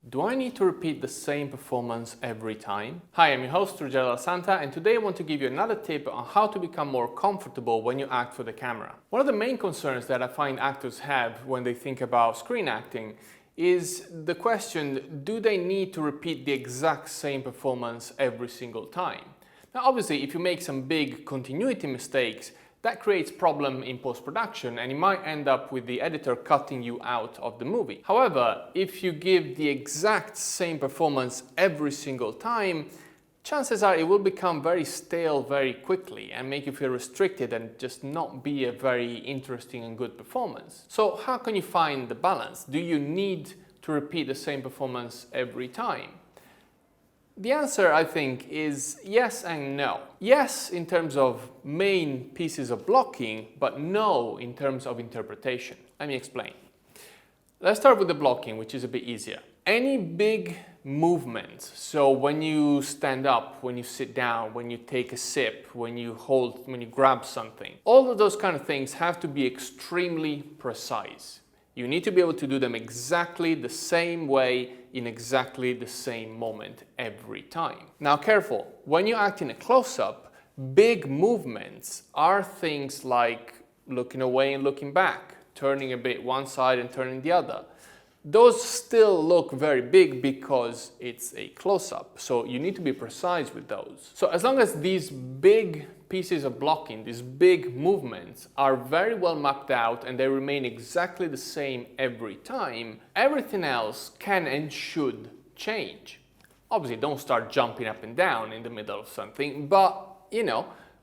Do I need to repeat the same performance every time? Hi, I'm your host Ruggero and today I want to give you another tip on how to become more comfortable when you act for the camera. One of the main concerns that I find actors have when they think about screen acting is the question, do they need to repeat the exact same performance every single time? Now obviously if you make some big continuity mistakes, that creates problem in post-production and you might end up with the editor cutting you out of the movie. However, if you give the exact same performance every single time, chances are it will become very stale very quickly and make you feel restricted and just not be a very interesting and good performance. So how can you find the balance? Do you need to repeat the same performance every time? The answer, I think, is yes and no. Yes in terms of main pieces of blocking, but no in terms of interpretation. Let me explain. Let's start with the blocking, which is a bit easier. Any big movements, so when you stand up, when you sit down, when you take a sip, when you grab something, all of those kind of things have to be extremely precise. You need to be able to do them exactly the same way in exactly the same moment every time. Now careful, when you act in a close-up, big movements are things like looking away and looking back, turning a bit one side and turning the other. Those still look very big because it's a close-up, so you need to be precise with those. So as long as these big pieces of blocking, these big movements are very well mapped out and they remain exactly the same every time, everything else can and should change. Obviously don't start jumping up and down in the middle of something, but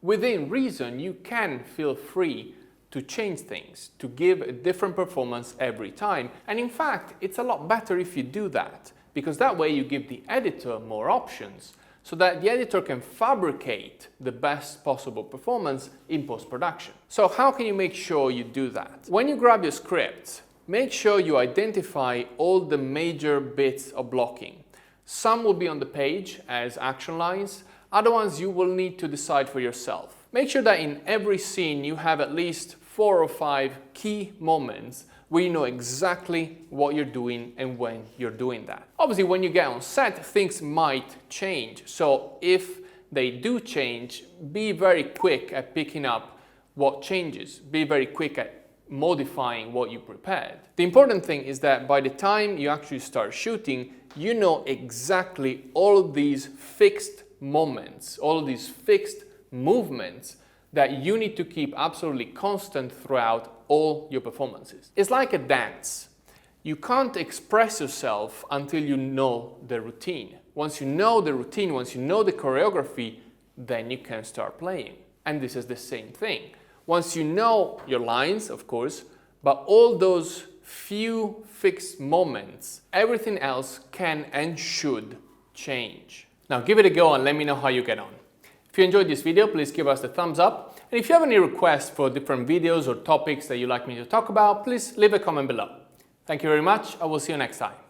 within reason you can feel free to change things, to give a different performance every time. And in fact, it's a lot better if you do that, because that way you give the editor more options, so that the editor can fabricate the best possible performance in post-production. So how can you make sure you do that? When you grab your script, make sure you identify all the major bits of blocking. Some will be on the page as action lines, other ones you will need to decide for yourself. Make sure that in every scene you have at least 4 or 5 key moments where you know exactly what you're doing and when you're doing that. Obviously, when you get on set, things might change. So if they do change, be very quick at picking up what changes. Be very quick at modifying what you prepared. The important thing is that by the time you actually start shooting, you know exactly all of these fixed moments, all of these fixed movements that you need to keep absolutely constant throughout all your performances. It's like a dance. You can't express yourself until you know the routine. Once you know the routine, once you know the choreography, then you can start playing. And this is the same thing. Once you know your lines, of course, but all those few fixed moments, everything else can and should change. Now give it a go and let me know how you get on. If you enjoyed this video, please give us a thumbs up. And if you have any requests for different videos or topics that you'd like me to talk about, please leave a comment below. Thank you very much. I will see you next time.